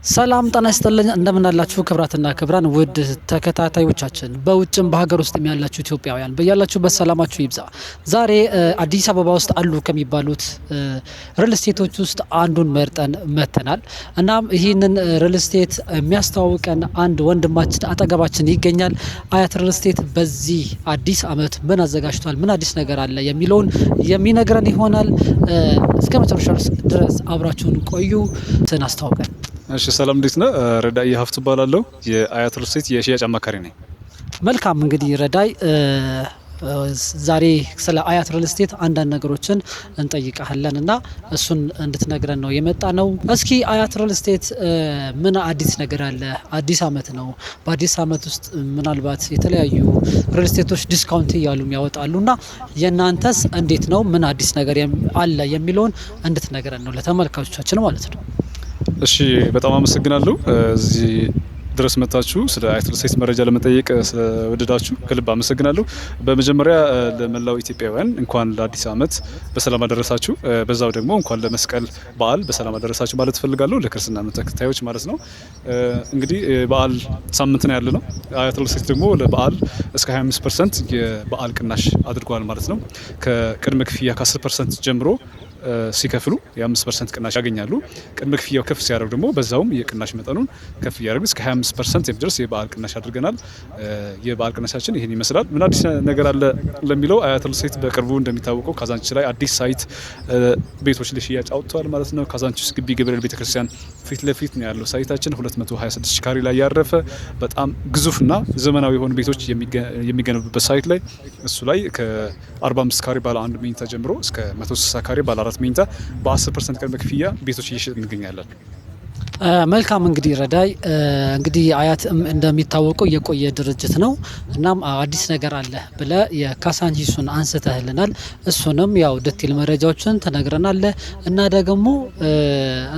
ሰላም ጤና ይስጥልኝ እንደምን አላችሁ ክብራትና ክብራን ውድ ተከታታዮቻችን በውጭም በሀገር ውስጥ ያላችሁ ኢትዮጵያውያን በያላችሁበት ሰላማችሁ ይብዛ። ዛሬ አዲስ አበባ ውስጥ አሉ ከሚባሉት ሪል ስቴቶች ውስጥ አንዱን መርጠን መተናል። እናም ይህንን ሪል ስቴት የሚያስተዋውቀን አንድ ወንድማችን አጠገባችን ይገኛል። አያት ሪል ስቴት በዚህ አዲስ አመት ምን አዘጋጅቷል፣ ምን አዲስ ነገር አለ የሚለውን የሚነግረን ይሆናል። እስከ መጨረሻው ድረስ አብራችሁን ቆዩ። ስናስተዋውቀን እሺ ሰላም እንዴት ነህ? ረዳይ ሀፍቱ እባላለሁ። የአያት ሪል ስቴት የሽያጭ አማካሪ ነኝ። መልካም እንግዲህ ረዳይ ዛሬ ስለ አያት ሪል ስቴት አንዳንድ ነገሮችን እንጠይቃለን እና እሱን እንድትነግረን ነው የመጣ ነው። እስኪ አያት ሪል ስቴት ምን አዲስ ነገር አለ? አዲስ አመት ነው። በአዲስ አመት ውስጥ ምናልባት የተለያዩ ሪል ስቴቶች ዲስካውንት እያሉም ያወጣሉ እና የእናንተስ እንዴት ነው? ምን አዲስ ነገር አለ የሚለውን እንድትነግረን ነው ለተመልካቾቻችን ማለት ነው። እሺ በጣም አመሰግናለሁ። እዚህ ድረስ መጣችሁ ስለ አያት ሪል ስቴት መረጃ ለመጠየቅ ስለወደዳችሁ ከልብ አመሰግናለሁ። በመጀመሪያ ለመላው ኢትዮጵያውያን እንኳን ለአዲስ አመት በሰላም አደረሳችሁ። በዛው ደግሞ እንኳን ለመስቀል በዓል በሰላም አደረሳችሁ ማለት እፈልጋለሁ፣ ለክርስትና እምነት ተከታዮች ማለት ነው። እንግዲህ በዓል ሳምንት ነው ያለ ነው። አያት ሪል ስቴት ደግሞ ለበዓል እስከ 25% የበዓል ቅናሽ አድርጓል ማለት ነው። ከቅድመ ክፍያ ከ10% ጀምሮ ሲከፍሉ የ5% ቅናሽ ያገኛሉ። ቅድመ ክፍያው ከፍ ሲያደርግ ደግሞ በዛውም የቅናሽ መጠኑን ከፍ እያደረግ እስከ 25% የሚደርስ የበዓል ቅናሽ አድርገናል። የበዓል ቅናሻችን ይህን ይመስላል። ምን አዲስ ነገር አለ ለሚለው አያት ሪል ስቴት በቅርቡ እንደሚታወቀው ካዛንቺስ ላይ አዲስ ሳይት ቤቶች ለሽያጭ አውጥተዋል ማለት ነው። ካዛንቺስ ግቢ ገብርኤል ቤተክርስቲያን ፊት ለፊት ነው ያለው ሳይታችን 226 ካሬ ላይ ያረፈ በጣም ግዙፍና ዘመናዊ የሆኑ ቤቶች የሚገነቡበት ሳይት ላይ እሱ ላይ ከ45 ካሬ ባለ 1 መኝታ ጀምሮ እስከ 160 ካሬ ባለ 4 መኝታ በ10% ቅድመ ክፍያ ቤቶች እየሸጥ እንገኛለን። መልካም እንግዲህ ረዳይ እንግዲህ አያት እንደሚታወቀው የቆየ ድርጅት ነው። እናም አዲስ ነገር አለ ብለ የካዛንቺሱን አንስተህልናል። እሱንም ያው ዲቴል መረጃዎችን ተነግረናል እና ደግሞ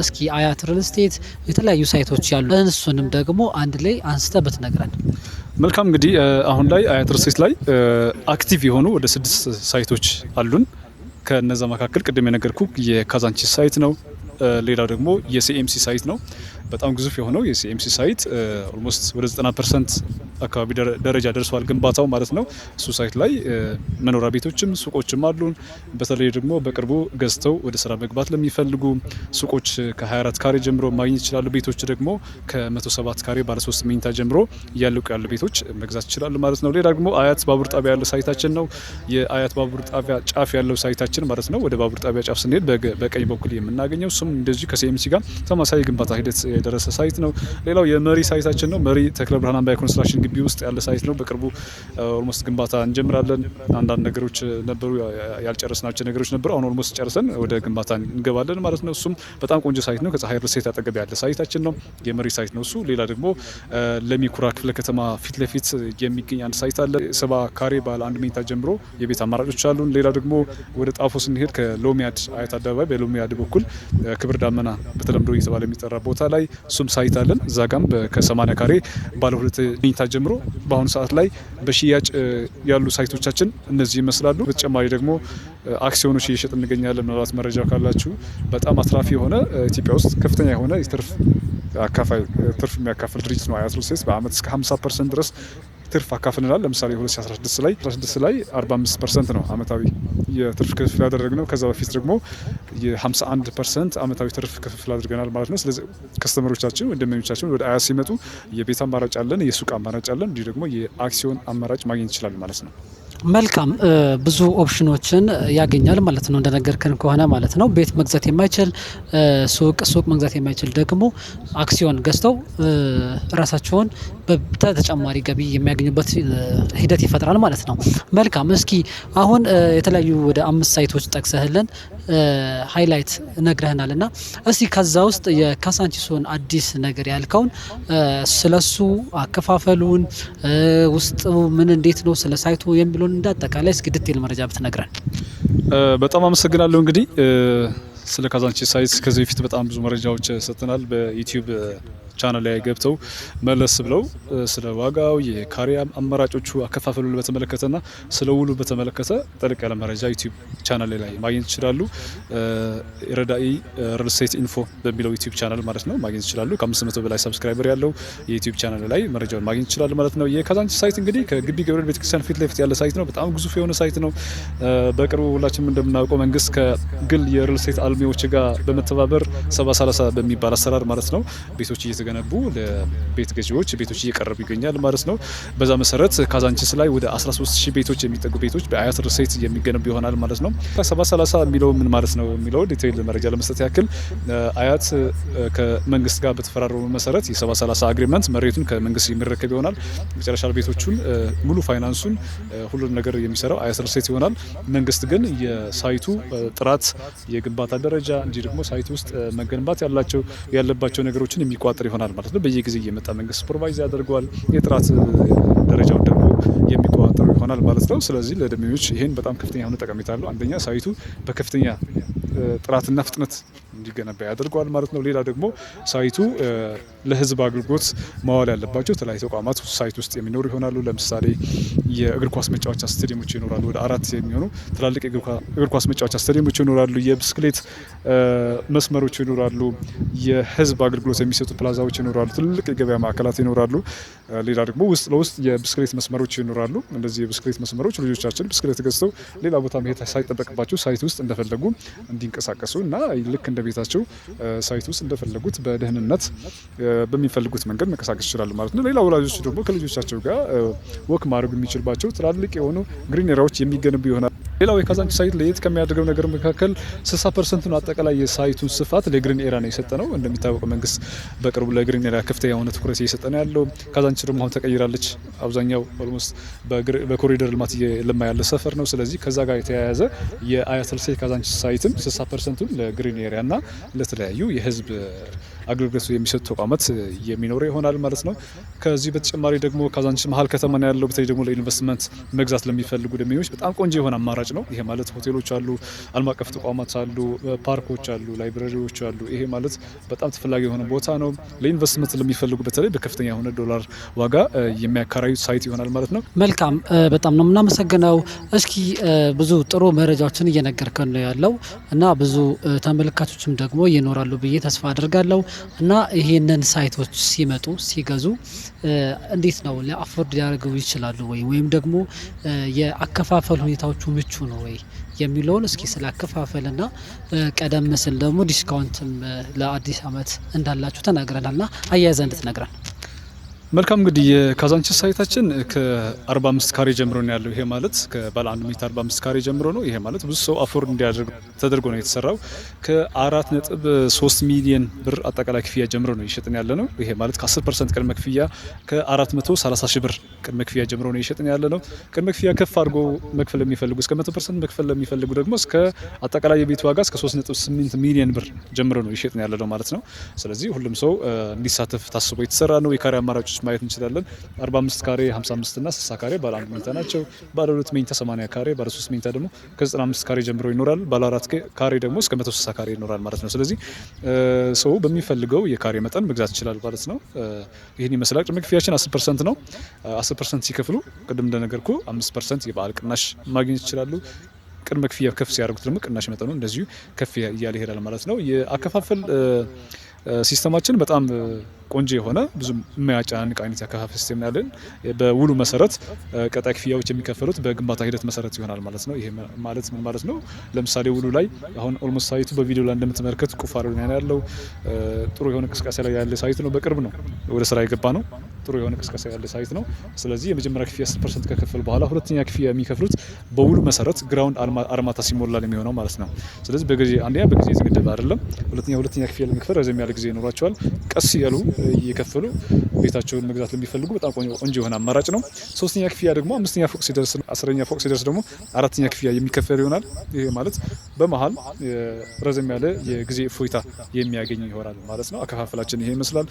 እስኪ አያት ሪል ስቴት የተለያዩ ሳይቶች ያሉ እሱንም ደግሞ አንድ ላይ አንስተ ብትነግረን። መልካም እንግዲህ አሁን ላይ አያት ሪል ስቴት ላይ አክቲቭ የሆኑ ወደ 6 ሳይቶች አሉን። ከነዛ መካከል ቅድም የነገርኩ የካዛንቺስ ሳይት ነው። ሌላው ደግሞ የሲኤምሲ ሳይት ነው። በጣም ግዙፍ የሆነው የሲኤምሲ ሳይት ኦልሞስት ወደ 90% አካባቢ ደረጃ ደርሷል ግንባታው ማለት ነው። እሱ ሳይት ላይ መኖሪያ ቤቶችም ሱቆችም አሉን። በተለይ ደግሞ በቅርቡ ገዝተው ወደ ስራ መግባት ለሚፈልጉ ሱቆች ከ24 ካሬ ጀምሮ ማግኘት ይችላሉ። ቤቶች ደግሞ ከ107 ካሬ ባለ 3 መኝታ ጀምሮ እያለቁ ያሉ ቤቶች መግዛት ይችላሉ ማለት ነው። ሌላ ደግሞ አያት ባቡር ጣቢያ ያለው ሳይታችን ነው። የአያት ባቡር ጣቢያ ጫፍ ያለው ሳይታችን ማለት ነው። ወደ ባቡር ጣቢያ ጫፍ ስንሄድ በቀኝ በኩል የምናገኘው እሱም እንደዚሁ ከሲኤምሲ ጋር ተመሳሳይ ግንባታ ሂደት የደረሰ ሳይት ነው። ሌላው የመሪ ሳይታችን ነው። መሪ ተክለ ብርሃን አምባያ ኮንስትራክሽን ግቢ ውስጥ ያለ ሳይት ነው። በቅርቡ ኦልሞስት ግንባታ እንጀምራለን። አንዳንድ ነገሮች ነበሩ፣ ያልጨረስናቸው ነገሮች ነበሩ። አሁን ኦልሞስት ጨርሰን ወደ ግንባታ እንገባለን ማለት ነው። እሱም በጣም ቆንጆ ሳይት ነው። ከፀሐይ ሪል ስቴት አጠገብ ያለ ሳይታችን ነው። የመሪ ሳይት ነው እሱ። ሌላ ደግሞ ለሚኩራ ክፍለ ከተማ ፊት ለፊት የሚገኝ አንድ ሳይት አለ። 70 ካሬ ባለ 1 መኝታ ጀምሮ የቤት አማራጮች አሉን። ሌላ ደግሞ ወደ ጣፎ ስንሄድ ከሎሚያድ አያት አደባባይ በሎሚያድ በኩል ክብር ዳመና በተለምዶ እየተባለ የሚጠራ ቦታ ላይ እሱም ሳይት አለን። እዛ ጋም ከ80 ካሬ ባለ 2 መኝታ ጀምሮ በአሁኑ ሰዓት ላይ በሽያጭ ያሉ ሳይቶቻችን እነዚህ ይመስላሉ። በተጨማሪ ደግሞ አክሲዮኖች እየሸጥ እንገኛለን። ምናልባት መረጃ ካላችሁ በጣም አትራፊ የሆነ ኢትዮጵያ ውስጥ ከፍተኛ የሆነ ትርፍ የሚያካፍል ድርጅት ነው አያት ሪል ስቴት። በአመት እስከ 50% ድረስ ትርፍ አካፍልናል። ለምሳሌ 2016 ላይ 45% ነው አመታዊ የትርፍ ክፍል ያደረግነው። ከዛ በፊት ደግሞ የ51% አመታዊ ትርፍ ክፍል አድርገናል ማለት ነው። ስለዚህ ከስተመሮቻችን ደንበኞቻችን ወደ አያት ሲመጡ የቤት አማራጭ አለን፣ የሱቅ አማራጭ አለን፣ እንዲሁ ደግሞ የአክሲዮን አማራጭ ማግኘት ይችላሉ ማለት ነው። መልካም ብዙ ኦፕሽኖችን ያገኛል ማለት ነው እንደነገርከን ከሆነ ማለት ነው። ቤት መግዛት የማይችል ሱቅ መግዛት የማይችል ደግሞ አክሲዮን ገዝተው ራሳቸውን በተጨማሪ ገቢ የሚያገኙበት ሂደት ይፈጥራል ማለት ነው። መልካም እስኪ አሁን የተለያዩ ወደ 5 ሳይቶች ጠቅሰህልን ሃይላይት ነግረህናል እና እስኪ ከዛ ውስጥ የካዛንቺሱን አዲስ ነገር ያልከውን ስለሱ አከፋፈሉን ውስጥ ምን እንዴት ነው ስለ ሳይቱ የሚለውን እንዳጠቃላይ እስኪ ዲቴል መረጃ ብትነግረን። በጣም አመሰግናለሁ። እንግዲህ ስለ ካዛንቺስ ሳይት ከዚህ በፊት በጣም ብዙ መረጃዎች ሰጥተናል በዩቲዩብ ቻናል ላይ ገብተው መለስ ብለው ስለ ዋጋው፣ የካሬ አማራጮቹ፣ አከፋፈሉን በተመለከተና ስለ ውሉ በተመለከተ ጠልቅ ያለ መረጃ ዩቲዩብ ቻናል ላይ ማግኘት ይችላሉ። ረዳኢ ሪል ስቴት ኢንፎ በሚለው ዩቲዩብ ቻናል ማለት ነው ማግኘት ይችላሉ። ከ500 በላይ ሰብስክራይበር ያለው የዩቲዩብ ቻናል ላይ መረጃውን ማግኘት ይችላሉ ማለት ነው። የካዛንቺስ ሳይት እንግዲህ ከግቢ ገብርኤል ቤተክርስቲያን ፊት ለፊት ያለ ሳይት ነው። በጣም ግዙፍ የሆነ ሳይት ነው። በቅርቡ ሁላችንም እንደምናውቀው መንግስት ከግል የሪል ስቴት አልሚዎች ጋር በመተባበር 70/30 በሚባል አሰራር ማለት ነው ቤቶች እየተገነቡ ለቤት ገዢዎች ቤቶች እየቀረቡ ይገኛል ማለት ነው። በዛ መሰረት ካዛንቺስ ላይ ወደ 13000 ቤቶች የሚጠጉ ቤቶች በአያት ሪል ስቴት የሚገነቡ ይሆናል ማለት ነው። 70/30 የሚለው ምን ማለት ነው የሚለው ዲቴይል መረጃ ለመስጠት ያክል አያት ከመንግስት ጋር በተፈራረሙ መሰረት የ70/30 አግሪመንት መሬቱን ከመንግስት የሚረከብ ይሆናል። መጨረሻ ቤቶቹን ሙሉ ፋይናንሱን ሁሉም ነገር የሚሰራው አያት ሪል ስቴት ይሆናል። መንግስት ግን የሳይቱ ጥራት፣ የግንባታ ደረጃ እንዲህ ደግሞ ሳይቱ ውስጥ መገንባት ያለባቸው ነገሮችን የሚቋጠር ይሆናል ማለት ነው። በየጊዜ እየመጣ መንግስት ሱፐርቫይዝ ያደርገዋል። የጥራት ደረጃውን ደግሞ የሚቋጠሩ ይሆናል ማለት ነው። ስለዚህ ለደንበኞች ይሄን በጣም ከፍተኛ የሆነ ጠቀሜታ አለው። አንደኛ ሳይቱ በከፍተኛ ጥራትና ፍጥነት እንዲገነባ ያደርገዋል ማለት ነው። ሌላ ደግሞ ሳይቱ ለህዝብ አገልግሎት ማዋል ያለባቸው የተለያዩ ተቋማት ሳይት ውስጥ የሚኖሩ ይሆናሉ። ለምሳሌ የእግር ኳስ መጫወቻ ስታዲየሞች ይኖራሉ። ወደ 4 የሚሆኑ ትላልቅ የእግር ኳስ መጫወቻ ስታዲየሞች ይኖራሉ። የብስክሌት መስመሮች ይኖራሉ። የህዝብ አገልግሎት የሚሰጡ ፕላዛዎች ይኖራሉ። ትልልቅ የገበያ ማዕከላት ይኖራሉ። ሌላ ደግሞ ውስጥ ለውስጥ የብስክሌት መስመሮች ይኖራሉ። እንደዚህ የብስክሌት መስመሮች ልጆቻችን ብስክሌት ገዝተው ሌላ ቦታ መሄድ ሳይጠበቅባቸው ሳይት ውስጥ እንደፈለጉ እንዲንቀሳቀሱ እና ልክ እንደ ቤታቸው ሳይት ውስጥ እንደፈለጉት በደህንነት በሚፈልጉት መንገድ መንቀሳቀስ ይችላሉ ማለት ነው። ሌላ ወላጆች ደግሞ ከልጆቻቸው ጋር ወክ ማድረግ የሚችልባቸው ትላልቅ የሆኑ ግሪን ኤሪያዎች የሚገነቡ ይሆናል። ሌላው የካዛንቺስ ሳይት ለየት ከሚያደርገው ነገር መካከል 60% አጠቃላይ የሳይቱን ስፋት ለግሪን ኤሪያ ነው የሰጠ ነው። እንደሚታወቀው መንግስት በቅርቡ ለግሪን ኤሪያ ከፍተኛ የሆነ ትኩረት እየሰጠ ነው ያለው። ካዛንቺስ ደግሞ አሁን ተቀይራለች። አብዛኛው ኦልሞስት በኮሪደር ልማት እየለማ ያለ ሰፈር ነው። ስለዚህ ከዛ ጋር የተያያዘ የአያት ሪል ስቴት ካዛንቺስ ሳይትም 60% ለግሪን ኤሪያ እና ለተለያዩ የህዝብ አገልግሎት የሚሰጡ ተቋማት የሚኖረው ይሆናል ማለት ነው። ከዚህ በተጨማሪ ደግሞ ካዛንቺስ መሀል ከተማ ነው ያለው። በተለይ ደግሞ ለኢንቨስትመንት መግዛት ለሚፈልጉ ደንበኞች በጣም ቆንጆ የሆነ አማራጭ ነው። ይሄ ማለት ሆቴሎች አሉ፣ ዓለም አቀፍ ተቋማት አሉ፣ ፓርኮች አሉ፣ ላይብረሪዎች አሉ። ይሄ ማለት በጣም ተፈላጊ የሆነ ቦታ ነው። ለኢንቨስትመንት ለሚፈልጉ በተለይ በከፍተኛ የሆነ ዶላር ዋጋ የሚያከራዩት ሳይት ይሆናል ማለት ነው። መልካም፣ በጣም ነው የምናመሰግነው። እስኪ ብዙ ጥሩ መረጃዎችን እየነገርከን ነው ያለው እና ብዙ ተመልካቾችም ደግሞ ይኖራሉ ብዬ ተስፋ አድርጋለሁ። እና ይሄንን ሳይቶች ሲመጡ ሲገዙ እንዴት ነው ለአፎርድ ሊያደርገው ይችላሉ ወይም ደግሞ የአከፋፈል ሁኔታዎቹ ምቹ ነው ወይ የሚለውን እስኪ ስለ አከፋፈልና ቀደም ሲል ደግሞ ዲስካውንትም ለአዲስ ዓመት እንዳላችሁ ተናግረናልና አያይዘህ እንድትነግረን። መልካም እንግዲህ የካዛንቺስ ሳይታችን ከ45 ካሬ ጀምሮ ነው ያለው። ይሄ ማለት ከባለ 1 ሜትር 45 ካሬ ጀምሮ ነው። ይሄ ማለት ብዙ ሰው አፎርድ እንዲያደርግ ተደርጎ ነው የተሰራው። ከ4.3 ሚሊዮን ብር አጠቃላይ ክፍያ ጀምሮ ነው እየሸጥን ያለ ነው። ይሄ ማለት ከ10% ቅድመ ክፍያ ከ430 ሺህ ብር ቅድመ ክፍያ ጀምሮ ነው እየሸጥን ያለ ነው። ቅድመ ክፍያ ከፍ አድርጎ መክፈል ለሚፈልጉ እስከ 100% መክፈል ለሚፈልጉ ደግሞ እስከ አጠቃላይ የቤት ዋጋ እስከ 3.8 ሚሊዮን ብር ጀምሮ ነው እየሸጥን ያለ ነው ማለት ነው። ስለዚህ ሁሉም ሰው እንዲሳተፍ ታስቦ የተሰራ ነው። የካሬ አማራጮች ማየት እንችላለን። 45 ካሬ፣ 55 እና 60 ካሬ ባለ 1 መኝታ ናቸው። ባለ 2 መኝታ 80 ካሬ፣ ባለ 3 መኝታ ደግሞ ከ95 ካሬ ጀምሮ ይኖራል። ባለ 4 ካሬ ደግሞ እስከ 160 ካሬ ይኖራል ማለት ነው። ስለዚህ ሰው በሚፈልገው የካሬ መጠን መግዛት ይችላል ማለት ነው። ይህን ይመስላል። ቅድመ ክፍያችን 10% ነው። 10% ሲከፍሉ ቅድም እንደነገርኩ 5% የበዓል ቅናሽ ማግኘት ይችላሉ። ቅድመ ክፍያ ከፍ ሲያደርጉት ደግሞ ቅናሽ መጠኑ እንደዚሁ ከፍ እያለ ይሄዳል ማለት ነው። የአከፋፈል ሲስተማችን በጣም ቆንጆ የሆነ ብዙ የማያጨናንቅ አይነት ያከፋፈል ሲስተም ያለን። በውሉ መሰረት ቀጣይ ክፍያዎች የሚከፈሉት በግንባታ ሂደት መሰረት ይሆናል ማለት ነው። ይሄ ማለት ምን ማለት ነው? ለምሳሌ ውሉ ላይ አሁን ኦልሞስት ሳይቱ በቪዲዮ ላይ እንደምትመለከቱ ቁፋሮ ላይ ያለው ጥሩ የሆነ እንቅስቃሴ ላይ ያለ ሳይት ነው። በቅርብ ነው ወደ ስራ የገባ ነው። ጥሩ የሆነ እንቅስቃሴ ያለ ሳይት ነው። ስለዚህ የመጀመሪያ ክፍያ 10% ከከፈሉ በኋላ ሁለተኛ ክፍያ የሚከፍሉት በውሉ መሰረት ግራውንድ አርማታ ሲሞላ የሚሆነው ማለት ነው። ስለዚህ አንደኛ በጊዜ የተገደበ አይደለም። ሁለተኛ ክፍያ ለመክፈል ረዘም ያለ ጊዜ ይኖራቸዋል። ቀስ ያሉ እየከፈሉ ቤታቸውን መግዛት ለሚፈልጉ በጣም ቆንጆ የሆነ አማራጭ ነው። ሶስተኛ ክፍያ ደግሞ 5ኛ ፎቅ ሲደርስ፣ 10ኛ ፎቅ ሲደርስ ደግሞ 4ኛ ክፍያ የሚከፈል ይሆናል። ይሄ ማለት በመሀል ረዘም ያለ የጊዜ እፎይታ የሚያገኝ ይሆናል ማለት ነው። አከፋፈላችን ይሄ ይመስላል።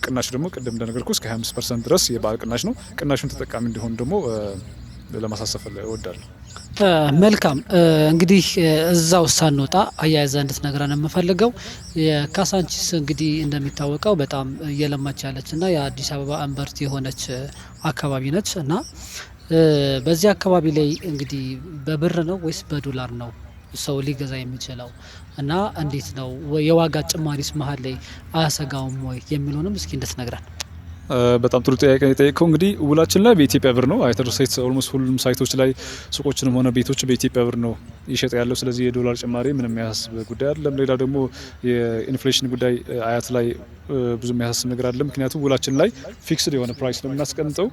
ቅናሽ ደግሞ ቅድም እንደነገርኩ እስከ 25% ድረስ የበዓል ቅናሽ ነው። ቅናሹን ተጠቃሚ እንዲሆን ደግሞ ለማሳሰብ እወዳለሁ። መልካም እንግዲህ እዛው ሳንወጣ አያይዘ እንድትነግረን የምፈልገው የካሳንቺስ እንግዲህ እንደሚታወቀው በጣም እየለማች ያለች እና የአዲስ አበባ እምብርት የሆነች አካባቢ ነች እና በዚህ አካባቢ ላይ እንግዲህ በብር ነው ወይስ በዶላር ነው ሰው ሊገዛ የሚችለው? እና እንዴት ነው የዋጋ ጭማሪስ መሀል ላይ አያሰጋውም ወይ የሚለውንም እስኪ እንድትነግረን። በጣም ጥሩ ጥያቄ የጠየቀው። እንግዲህ ውላችን ላይ በኢትዮጵያ ብር ነው። አያት ሪል ስቴት ኦልሞስት ሁሉም ሳይቶች ላይ ሱቆችንም ሆነ ቤቶች በኢትዮጵያ ብር ነው ይሸጥ ያለው። ስለዚህ የዶላር ጭማሪ ምንም የሚያሳስብ ጉዳይ አይደለም። ሌላ ደግሞ የኢንፍሌሽን ጉዳይ አያት ላይ ብዙ የሚያሳስብ ነገር አለ። ምክንያቱም ውላችን ላይ ፊክስድ የሆነ ፕራይስ ነው የምናስቀምጠው።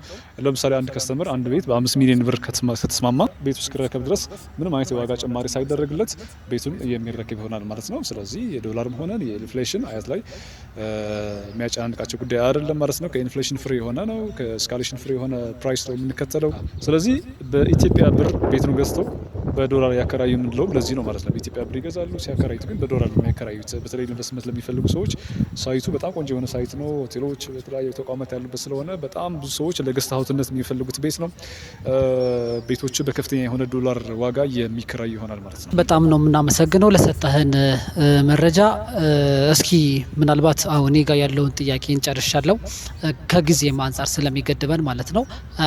ለምሳሌ አንድ ከስተመር አንድ ቤት በ5 ሚሊዮን ብር ከተስማማ ቤቱ እስኪረከብ ድረስ ምንም አይነት የዋጋ ጭማሪ ሳይደረግለት ቤቱን የሚረከብ ይሆናል ማለት ነው። ስለዚህ የዶላርም ሆነ የኢንፍሌሽን አያት ላይ የሚያጨናንቃቸው ጉዳይ አይደለም ማለት ነው። ከኢንፍሌሽን ፍሪ የሆነ ነው። ከስካሌሽን ፍሪ የሆነ ፕራይስ ነው የምንከተለው። ስለዚህ በኢትዮጵያ ብር ቤቱን ገዝተው በዶላር ያከራዩ የምንለው ለዚህ ነው ማለት ነው። በኢትዮጵያ ብር ይገዛሉ፣ ሲያከራዩት ግን በዶላር ነው የሚያከራዩት። በተለይ ኢንቨስትመንት ለሚፈልጉ ሰዎች ሳይቱ በጣም ቆንጆ የሆነ ሳይት ነው። ሆቴሎች፣ በተለያዩ ተቋማት ያሉበት ስለሆነ በጣም ብዙ ሰዎች ለገስት ሀውስነት የሚፈልጉት ቤት ነው። ቤቶቹ በከፍተኛ የሆነ ዶላር ዋጋ የሚከራዩ ይሆናል ማለት ነው። በጣም ነው የምናመሰግነው ለሰጠህን መረጃ። እስኪ ምናልባት አሁን እኔ ጋር ያለውን ጥያቄ እንጨርሻለሁ ከጊዜም አንጻር ስለሚገድበን ማለት ነው።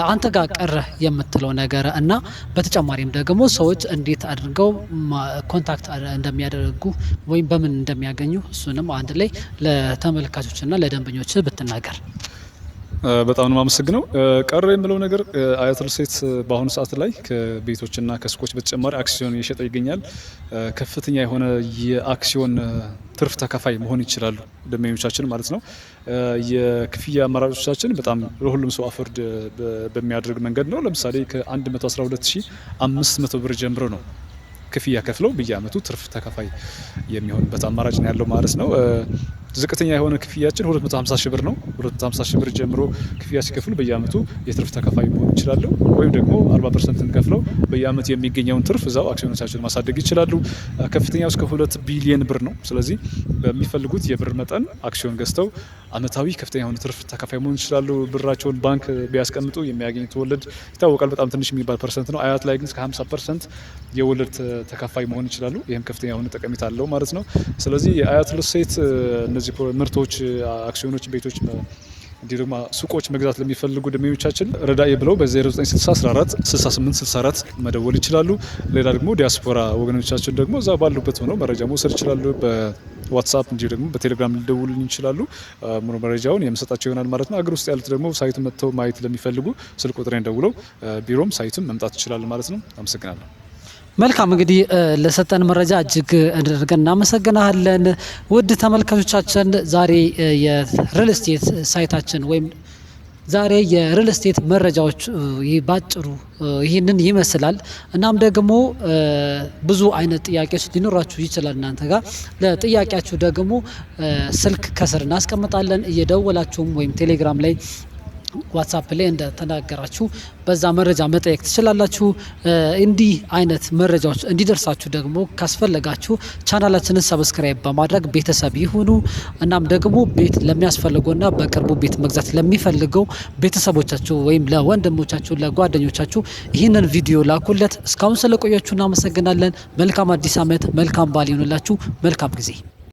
አንተ ጋር ቀረ የምትለው ነገር እና በተጨማሪም ደግሞ ሰዎች እንዴት አድርገው ኮንታክት እንደሚያደርጉ ወይም በምን እንደሚያገኙ እሱንም አንድ ላይ ለተመልካቾችና ለደንበኞች ብትናገር። በጣም ነው የማመሰግነው። ቀረ የምለው ነገር አያት ሪል ስቴት በአሁኑ ሰዓት ላይ ከቤቶችና ከሱቆች በተጨማሪ አክሲዮን እየሸጠ ይገኛል። ከፍተኛ የሆነ የአክሲዮን ትርፍ ተካፋይ መሆን ይችላሉ ደንበኞቻችን ማለት ነው። የክፍያ አማራጮቻችን በጣም ለሁሉም ሰው አፎርድ በሚያደርግ መንገድ ነው። ለምሳሌ ከ112500 ብር ጀምሮ ነው ክፍያ ከፍለው በየአመቱ ትርፍ ተካፋይ የሚሆንበት አማራጭ ነው ያለው ማለት ነው። ዝቅተኛ የሆነ ክፍያችን 250 ሺህ ብር ነው። 250 ሺህ ብር ጀምሮ ክፍያ ሲከፍሉ በየአመቱ የትርፍ ተካፋይ መሆን ይችላሉ። ወይም ደግሞ 40% ከፍለው በየአመቱ የሚገኘውን ትርፍ እዛው አክሲዮኖቻቸውን ማሳደግ ይችላሉ። ከፍተኛው እስከ 2 ቢሊዮን ብር ነው። ስለዚህ በሚፈልጉት የብር መጠን አክሲዮን ገዝተው አመታዊ ከፍተኛ የሆነ ትርፍ ተካፋይ መሆን ይችላሉ። ብራቸውን ባንክ ቢያስቀምጡ የሚያገኙት ወለድ ይታወቃል፣ በጣም ትንሽ የሚባል ፐርሰንት ነው። አያት ላይ ግን እስከ 50% የወለድ ተካፋይ መሆን ይችላሉ። ይህም ከፍተኛ የሆነ ጠቀሜታ አለው ማለት ነው። ስለዚህ የአያት ሪል ስቴት እነዚህ ምርቶች፣ አክሲዮኖች፣ ቤቶች እንዲሁ ደግሞ ሱቆች መግዛት ለሚፈልጉ ደንበኞቻችን ረዳኢ ብለው በ0960146864 መደወል ይችላሉ። ሌላ ደግሞ ዲያስፖራ ወገኖቻችን ደግሞ እዛ ባሉበት ሆነው መረጃ መውሰድ ይችላሉ። በዋትሳፕ እንዲሁ ደግሞ በቴሌግራም ሊደውሉልን ይችላሉ። ሙሉ መረጃውን የምሰጣቸው ይሆናል ማለት ነው። አገር ውስጥ ያሉት ደግሞ ሳይቱን መጥተው ማየት ለሚፈልጉ ስልክ ቁጥሬን ደውለው ቢሮም ሳይቱን መምጣት ይችላሉ ማለት ነው። አመሰግናለሁ። መልካም እንግዲህ ለሰጠን መረጃ እጅግ አድርገን እናመሰግናለን። ውድ ተመልካቾቻችን ዛሬ የሪል ስቴት ሳይታችን ወይም ዛሬ የሪል ስቴት መረጃዎች ባጭሩ ይህንን ይመስላል። እናም ደግሞ ብዙ አይነት ጥያቄዎች ሊኖራችሁ ይችላል እናንተ ጋር። ለጥያቄያችሁ ደግሞ ስልክ ከስር እናስቀምጣለን። እየደወላችሁም ወይም ቴሌግራም ላይ ዋትሳፕ ላይ እንደተናገራችሁ በዛ መረጃ መጠየቅ ትችላላችሁ። እንዲህ አይነት መረጃዎች እንዲደርሳችሁ ደግሞ ካስፈለጋችሁ ቻናላችንን ሰብስክራይብ በማድረግ ቤተሰብ ይሁኑ። እናም ደግሞ ቤት ለሚያስፈልገውና በቅርቡ ቤት መግዛት ለሚፈልገው ቤተሰቦቻችሁ ወይም ለወንድሞቻችሁ፣ ለጓደኞቻችሁ ይህንን ቪዲዮ ላኩለት። እስካሁን ስለቆያችሁ እናመሰግናለን። መልካም አዲስ ዓመት፣ መልካም በዓል ይሁንላችሁ። መልካም ጊዜ